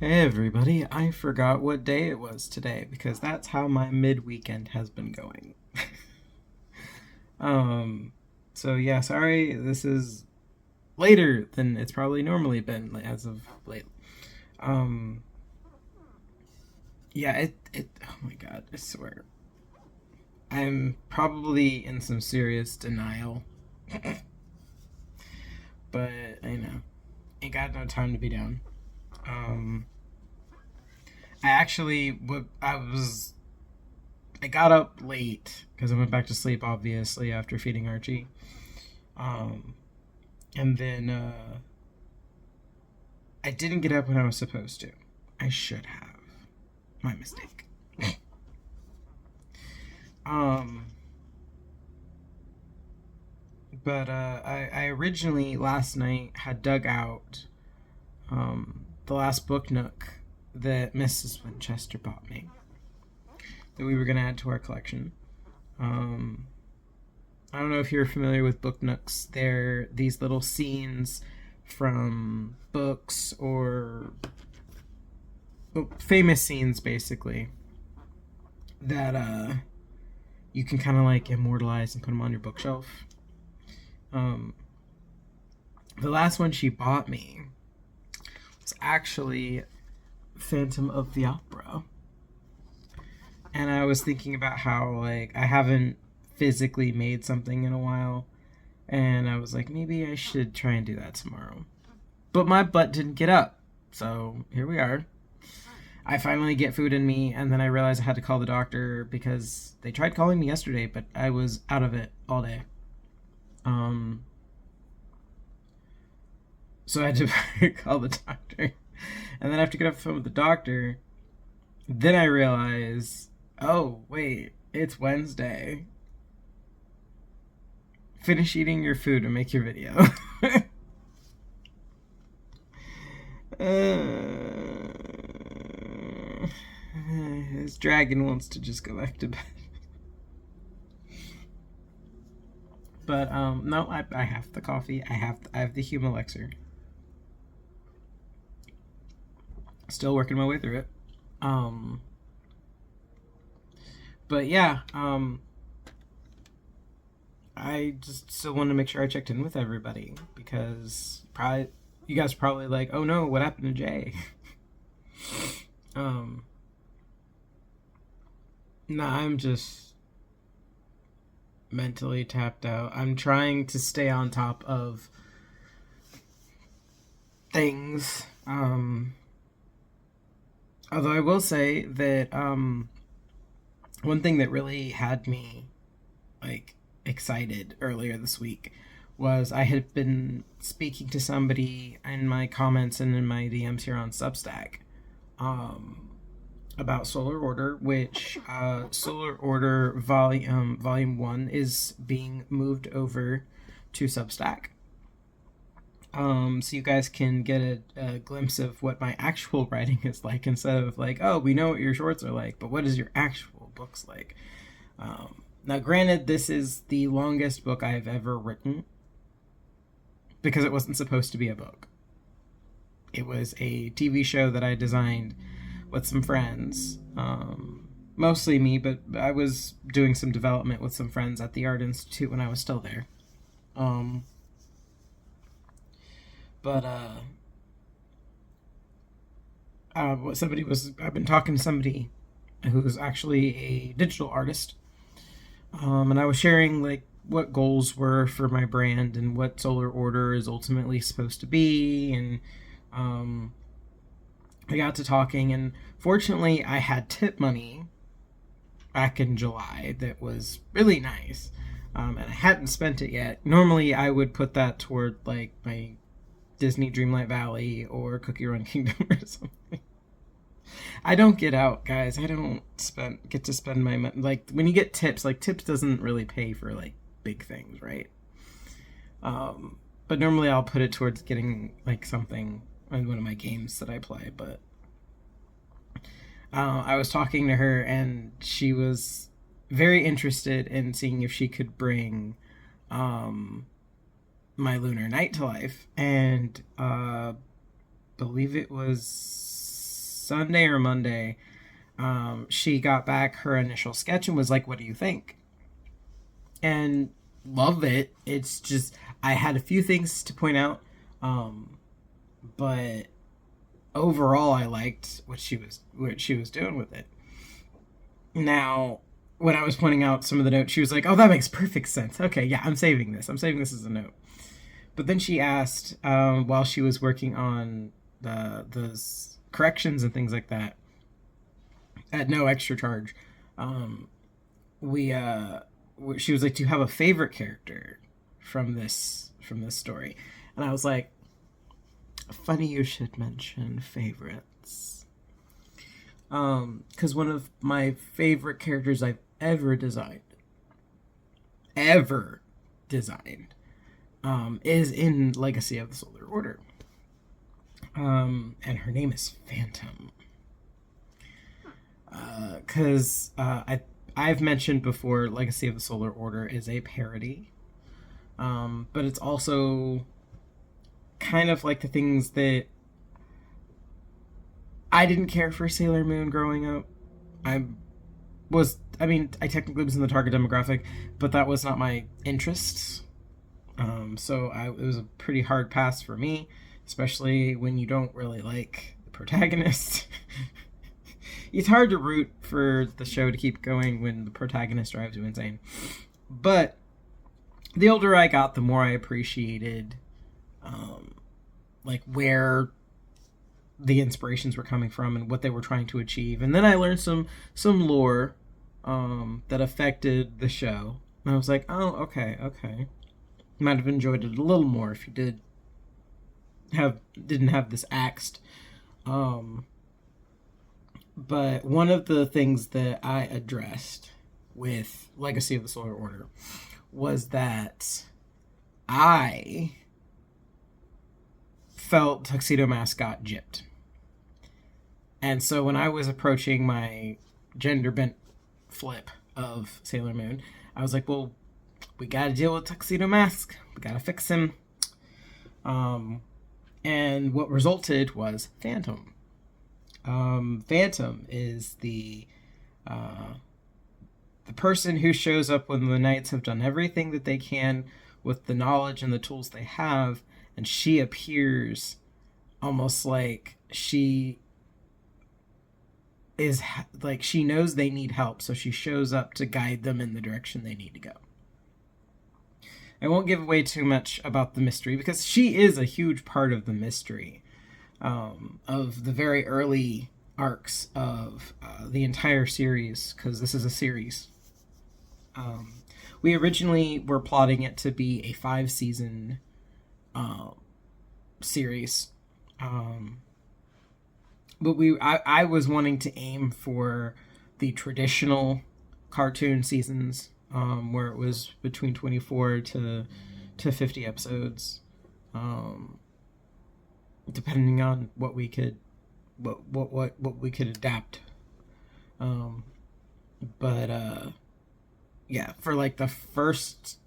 Hey everybody, I forgot what day it was today because that's how my mid-weekend has been going. um so yeah, sorry this is later than it's probably normally been as of late. Um yeah, it oh my god, I swear. I'm probably in some serious denial, but I know. Ain't got no time to be down. Um I got up late because I went back to sleep, obviously, after feeding Archie. Um, and then I didn't get up when I was supposed to. I should have. My mistake. um, but I originally last night had dug out the last book nook that Mrs. Winchester bought me that we were going to add to our collection. Um, I don't know if you're familiar with book nooks. They're these little scenes from books or famous scenes, basically, that you can kind of like immortalize and put them on your bookshelf. Um, the last one she bought me was actually Phantom of the Opera, and I was thinking about how like I haven't physically made something in a while, and I was like, maybe I should try and do that tomorrow. But my butt didn't get up, so here we are. I finally get food in me, and then I realized I had to call the doctor because they tried calling me yesterday, but I was out of it all day. Um, so I had to call the doctor, and then I have to get off the phone with the doctor. Then I realize, oh wait, it's Wednesday. Finish eating your food and make your video. His dragon wants to just go back to bed. But no, I have the coffee. I have the Hume elixir. Still working my way through it. Um, but yeah, I just still wanted to make sure I checked in with everybody because probably you guys are probably like, oh no, what happened to Jay? um, nah, I'm just mentally tapped out. I'm trying to stay on top of things. Although I will say that one thing that really had me like excited earlier this week was I had been speaking to somebody in my comments and in my DMs here on Substack um, about Solar Order, which Solar Order Volume 1 is being moved over to Substack. So you guys can get a glimpse of what my actual writing is like instead of like, oh, we know what your shorts are like, but what is your actual books like? Now, granted, this is the longest book I've ever written because it wasn't supposed to be a book. It was a TV show that I designed with some friends. Mostly me, but I was doing some development with some friends at the Art Institute when I was still there. Um, but what somebody was, I've been talking to somebody who's actually a digital artist, and I was sharing like what goals were for my brand and what Solar Order is ultimately supposed to be, and um, I got to talking, and fortunately, I had tip money back in July that was really nice, and I hadn't spent it yet. Normally, I would put that toward like my Disney Dreamlight Valley or Cookie Run Kingdom or something. I don't get out, guys. I don't get to spend my money. Like when you get tips, like tips doesn't really pay for like big things, right? But normally I'll put it towards getting like something in one of my games that I play. But I was talking to her, and she was very interested in seeing if she could bring um, my Lunar Night to life, and believe it was Sunday or Monday, she got back her initial sketch and was like, "What do you think?" And love it. It's just I had a few things to point out, but overall I liked what she was doing with it. Now, when I was pointing out some of the notes, she was like, "Oh, that makes perfect sense. Okay, yeah, I'm saving this. I'm saving this as a note." But then she asked, while she was working on those corrections and things like that, at no extra charge, um, we she was like, "Do you have a favorite character from this story?" And I was like, "Funny you should mention favorites." Because one of my favorite characters I've ever designed, is in Legacy of the Solar Order. And her name is Phantom. Because I've mentioned before, Legacy of the Solar Order is a parody, but it's also kind of like the things that I didn't care for Sailor Moon growing up. I technically was in the target demographic, but that was not my interest. It was a pretty hard pass for me, especially when you don't really like the protagonist. It's hard to root for the show to keep going when the protagonist drives you insane. But the older I got, the more I appreciated, like where the inspirations were coming from and what they were trying to achieve. And then I learned some lore, that affected the show, and I was like, "Oh, okay. Might have enjoyed it a little more if you didn't have this axed." But one of the things that I addressed with Legacy of the Solar Order was that I felt Tuxedo Mask got gypped. And so when I was approaching my gender bent flip of Sailor Moon, I was like, well, we gotta deal with Tuxedo Mask. We gotta fix him. And what resulted was Phantom. Phantom is the person who shows up when the knights have done everything that they can with the knowledge and the tools they have, and she appears almost like she is like she knows they need help, so she shows up to guide them in the direction they need to go. I won't give away too much about the mystery because she is a huge part of the mystery, of the very early arcs of the entire series, because this is a series. We originally were plotting it to be a 5-season series, but I was wanting to aim for the traditional cartoon seasons, where it was between 24 to 50 episodes, depending on what we could adapt. Yeah, for like the first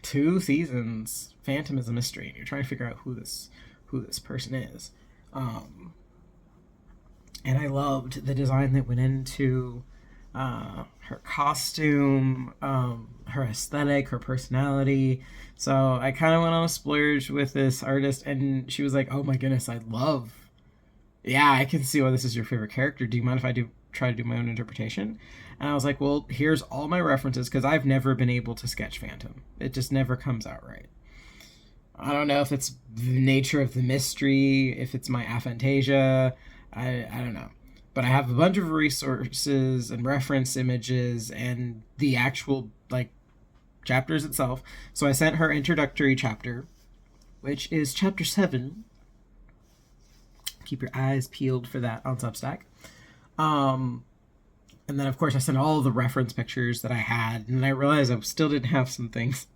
2 seasons, Phantom is a mystery, and you're trying to figure out who this person is. And I loved the design that went into her costume, her aesthetic, her personality. So I kind of went on a splurge with this artist, and she was like, "Oh my goodness, yeah, I can see why this is your favorite character. Do you mind if I try to do my own interpretation?" And I was like, "Well, here's all my references, because I've never been able to sketch Phantom. It just never comes out right. I don't know if it's the nature of the mystery, if it's my aphantasia. I don't know. But I have a bunch of resources and reference images and the actual, like, chapters itself. So I sent her introductory chapter, which is chapter 7. Keep your eyes peeled for that on Substack. And then, of course, I sent all the reference pictures that I had, and then I realized I still didn't have some things.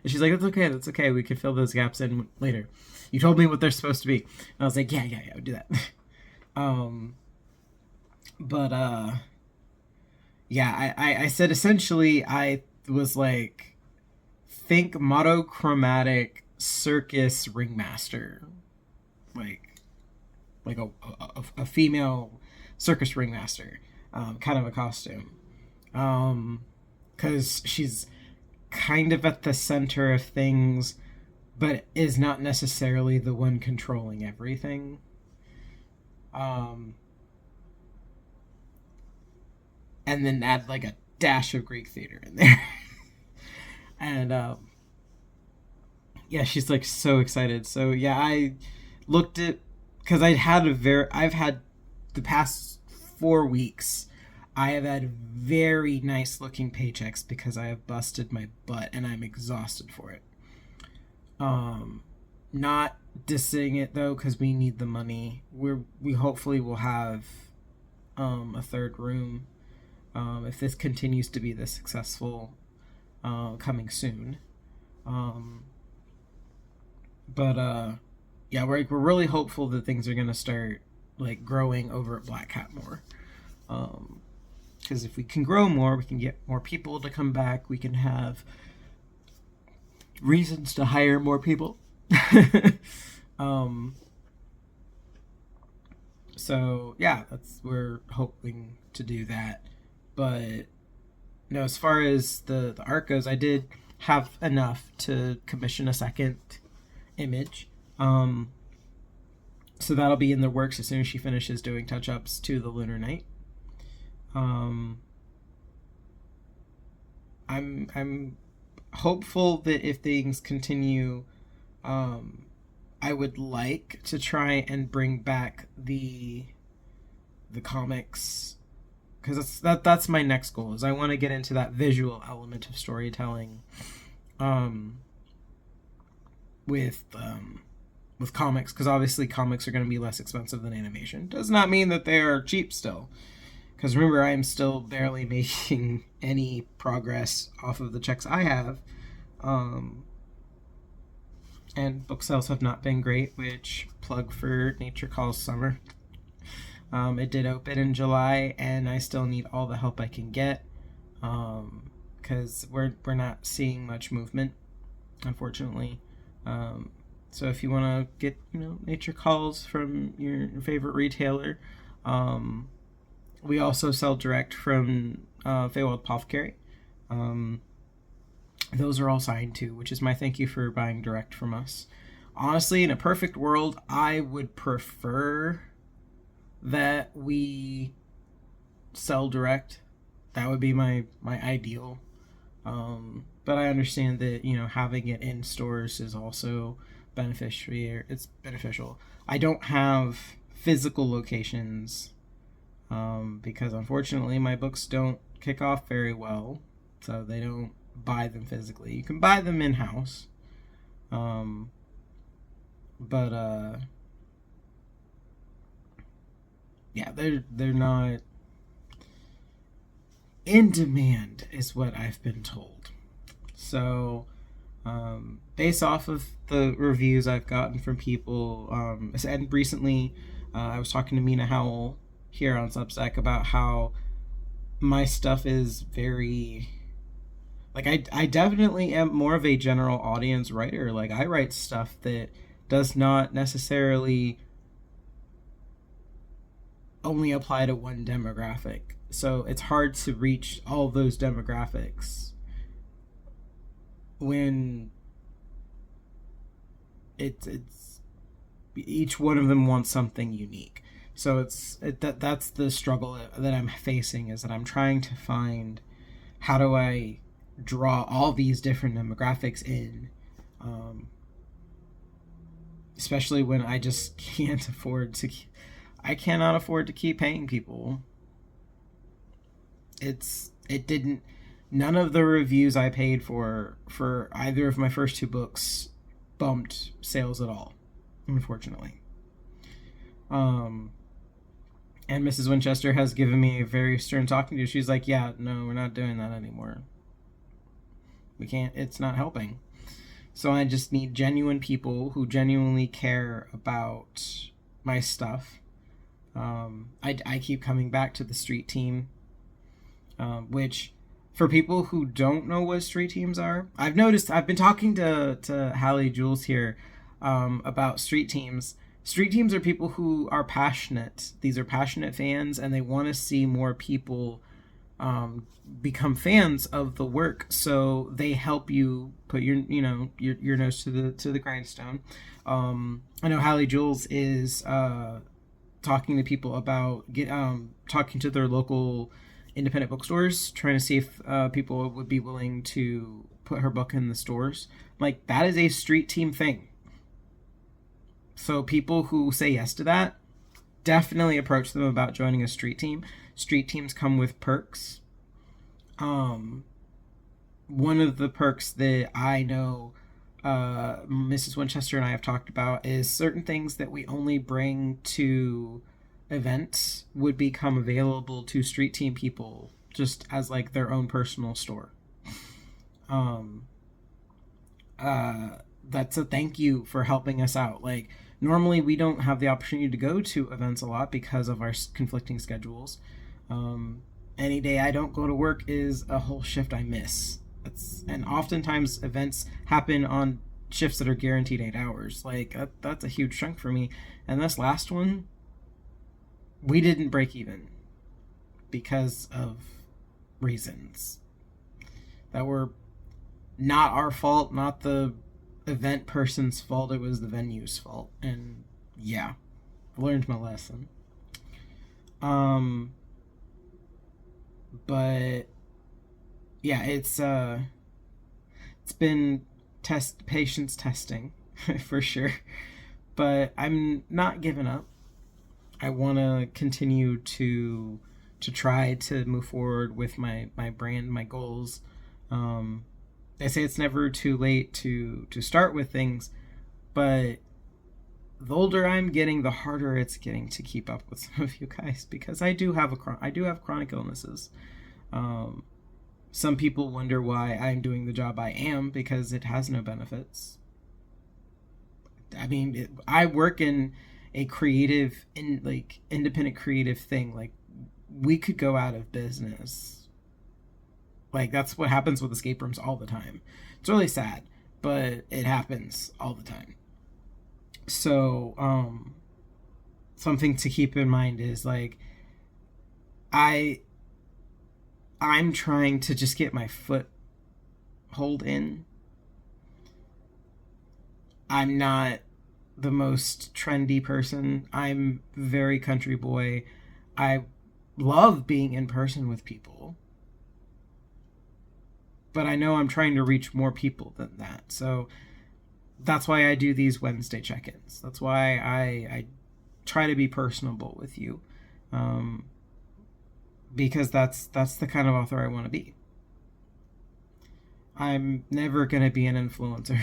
And she's like, that's okay. We can fill those gaps in later. You told me what they're supposed to be. And I was like, yeah, we'll do that. I said essentially I was like, think monochromatic circus ringmaster. Like, like a female circus ringmaster, kind of a costume, because she's kind of at the center of things, but is not necessarily the one controlling everything. Um, and then add like a dash of Greek theater in there. And yeah, she's like so excited. So yeah, I looked at, because I've had the past 4 weeks. I have had very nice looking paychecks because I have busted my butt and I'm exhausted for it. Not dissing it though, because we need the money. We hopefully will have a third room, if this continues to be this successful, coming soon. Um, but yeah, we're really hopeful that things are gonna start like growing over at Black Hat more. Because if we can grow more, we can get more people to come back. We can have reasons to hire more people. um, so yeah, we're hoping to do that. But no, as far as the art goes, I did have enough to commission a second image. So that'll be in the works as soon as she finishes doing touch ups to the Lunar Night. Um, I'm hopeful that if things continue, I would like to try and bring back the comics, because that's my next goal. Is I want to get into that visual element of storytelling, um, with comics, because obviously comics are going to be less expensive than animation. Does not mean that they are cheap still, because remember, I am still barely making any progress off of the checks I have. Um, and book sales have not been great, which plug for Nature Calls Summer. It did open in July, and I still need all the help I can get, because we're not seeing much movement, unfortunately. So if you want to get Nature Calls from your favorite retailer, we also sell direct from Feywild Apothecary. Those are all signed too, which is my thank you for buying direct from us. Honestly, in a perfect world, I would prefer that we sell direct. That would be my ideal. But I understand that having it in stores is also beneficial. It's beneficial. I don't have physical locations, because unfortunately my books don't kick off very well, so they don't buy them physically. You can buy them in house, but yeah, they're not in demand, is what I've been told. So, based off of the reviews I've gotten from people, and recently, I was talking to Mina Howell here on Substack about how my stuff is very, like, I definitely am more of a general audience writer. Like, I write stuff that does not necessarily only apply to one demographic. So it's hard to reach all those demographics when it's each one of them wants something unique. So that's the struggle that I'm facing, is that I'm trying to find, how do I draw all these different demographics in, especially when I just can't afford to. I cannot afford to keep paying people. It didn't. None of the reviews I paid for either of my first two books bumped sales at all, unfortunately. And Mrs. Winchester has given me a very stern talking to. She's like, "Yeah, no, we're not doing that anymore. We can't. It's not helping." So I just need genuine people who genuinely care about my stuff. I keep coming back to the street team, which, for people who don't know what street teams are, I've been talking to Hallie Jules here, about street teams, Street teams are people who are passionate. These are passionate fans, and they want to see more people become fans of the work. So they help you put your nose to the grindstone. I know Hallie Jules is talking to people about talking to their local independent bookstores, trying to see if people would be willing to put her book in the stores. Like, that is a street team thing. So people who say yes to that, definitely approach them about joining a street team. Street teams come with perks. One of the perks that I know Mrs. Winchester and I have talked about is certain things that we only bring to events would become available to street team people just as like their own personal store. Um, that's a thank you for helping us out. Like, normally we don't have the opportunity to go to events a lot because of our conflicting schedules. Any day I don't go to work is a whole shift I miss. And oftentimes events happen on shifts that are guaranteed 8 hours. Like, that's a huge chunk for me. And this last one, we didn't break even because of reasons that were not our fault, not the event person's fault. It was the venue's fault. And yeah, learned my lesson. But yeah, it's been patience testing for sure, but I'm not giving up. I want to continue to try to move forward with my brand, my goals. They say it's never too late to start with things, but the older I'm getting, the harder it's getting to keep up with some of you guys, because I do have chronic illnesses. Some people wonder why I'm doing the job I am, because it has no benefits. I mean, I work in a independent creative thing. Like, we could go out of business. Like, that's what happens with escape rooms all the time. It's really sad, but it happens all the time. So, something to keep in mind is, like, I'm trying to just get my foot hold in. I'm not the most trendy person. I'm very country boy. I love being in person with people, but I know I'm trying to reach more people than that. So that's why I do these Wednesday check-ins. That's why I try to be personable with you, because that's the kind of author I want to be. I'm never going to be an influencer.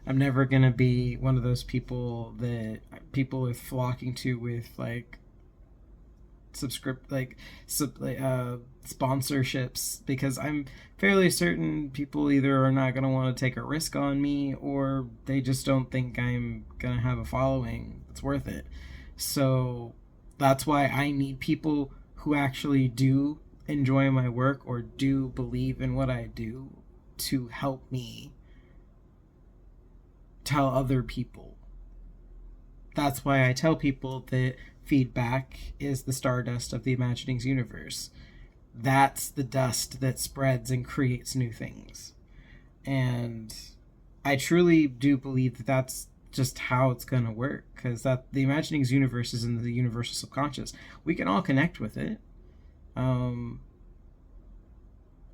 I'm never going to be one of those people that people are flocking to with, like, sponsorships, because I'm fairly certain people either are not going to want to take a risk on me, or they just don't think I'm going to have a following that's worth it. So that's why I need people who actually do enjoy my work or do believe in what I do to help me tell other people. That's why I tell people that feedback is the stardust of the Imaginings universe. That's the dust that spreads and creates new things. And I truly do believe that that's just how it's going to work, because that the Imaginings universe is in the universal subconscious. We can all connect with it.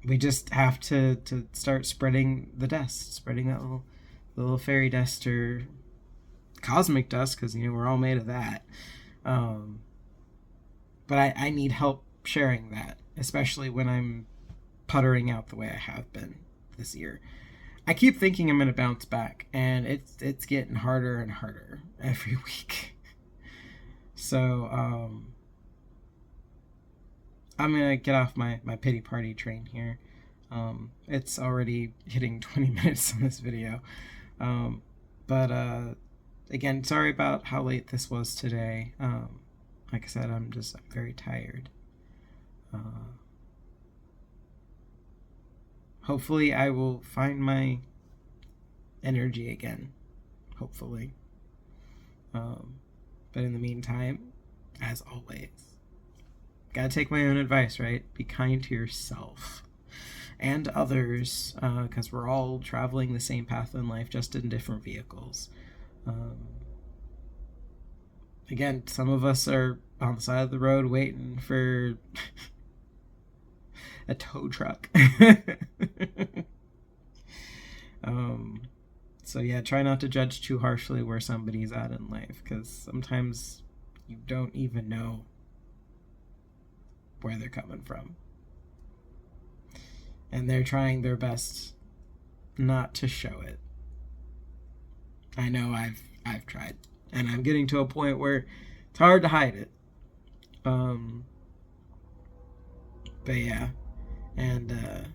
We just have to start spreading the dust, spreading that little fairy dust, or cosmic dust, because we're all made of that. But I need help sharing that, especially when I'm puttering out the way I have been this year. I keep thinking I'm gonna bounce back, and it's getting harder and harder every week. So I'm gonna get off my pity party train here. It's already hitting 20 minutes on this video. But again, sorry about how late this was today. Like I said, I'm very tired. Hopefully I will find my energy again. Hopefully. Um, but in the meantime, as always, gotta take my own advice, right? Be kind to yourself and others, because we're all traveling the same path in life, just in different vehicles. Um, Again, some of us are on the side of the road waiting for a tow truck. um, so yeah, try not to judge too harshly where somebody's at in life, because sometimes you don't even know where they're coming from, and they're trying their best not to show it. I know I've tried, and I'm getting to a point where it's hard to hide it. Um, but yeah, and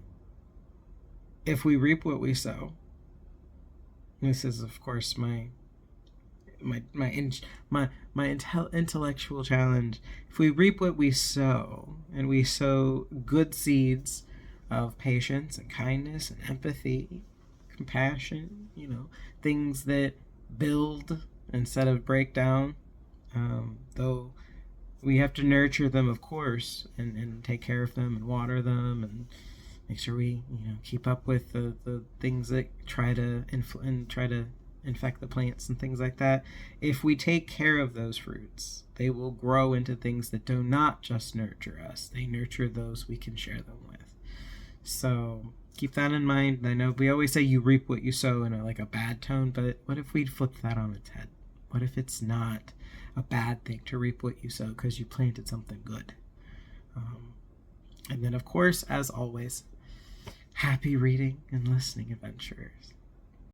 if we reap what we sow, this is of course my my in, my intellectual challenge. If we reap what we sow, and we sow good seeds of patience and kindness and empathy, compassion, things that build instead of break down. Though we have to nurture them, of course, and take care of them and water them and make sure we keep up with the things that try to infect the plants and things like that. If we take care of those fruits, they will grow into things that do not just nurture us, they nurture those we can share them with. So keep that in mind. I know we always say you reap what you sow in a bad tone, but what if we flip that on its head? What if it's not a bad thing to reap what you sow because you planted something good? And then, of course, as always, happy reading and listening adventures.